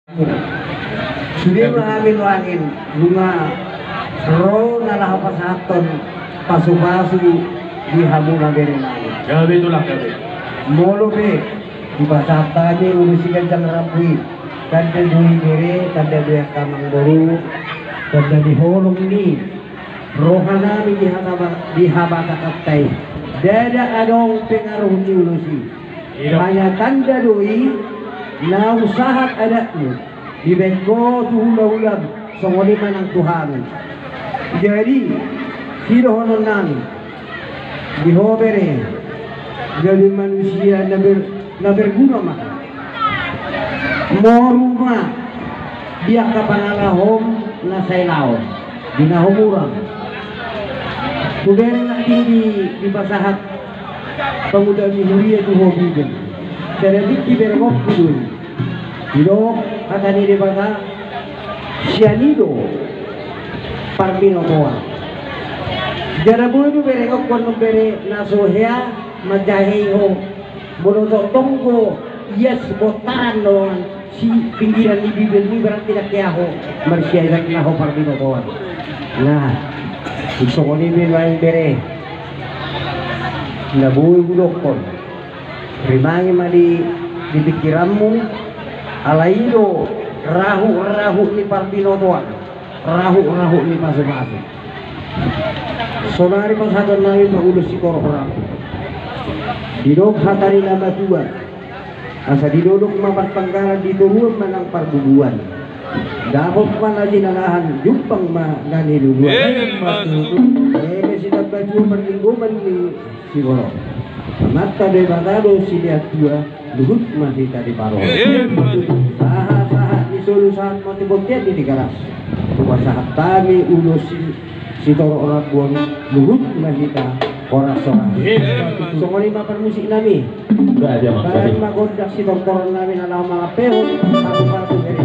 Sudah mengambil angin bunga roh nalah pasaton pasu-pasu di hamuna berenang. Gabi itulah gabi. Molo be di pasatane urusikan jang rampui tanda dui bere tanda dui kamang baru tanda di holong ini rohanami di habata katai dada adong pengaruh ni ulusi hanya tanda dui na usahat adatmu di bengko tuhula-ulam songoli manang Tuhan. Jadi sino honon nami di hobere jadi manusia na berguna maka moruma dia kapanalahom na sailao dinahumurang kudere na tinggi di pasahat pemuda mihuria tu hobigan terdik di berengok kudun hidok kata ni dibata sianido parmino toa jarabu itu berengok kono bere nasohea majaheho monoto tonggo yes botaran doang si pinggiran di bibir ni berarti tidak kiaho marsya irak naho parmino toa nah isokoni min lain bere nabuy gudokon rimangi madi di pikiranmu alaido rahu ni parmino toa rahu ni pasu-pasu sonari panghaton namin maulus si koro-orang didok hatari nama dua asa didodok mapat pangkaran diturun manang parbubuan dapot man aja nalahan jumpang nani duluan sidak baju merlingguman ni si koro mata de batado si lihat dua luhut masih tadi paro sahat di solu saat mati buktian di garas rumah sahat tami ulus si toro orang buang luhut masih ta orang-orang songoli mapan musik nami enggak aja mak. Kalian magodak si dokter nami alam mga peon satu-satu dari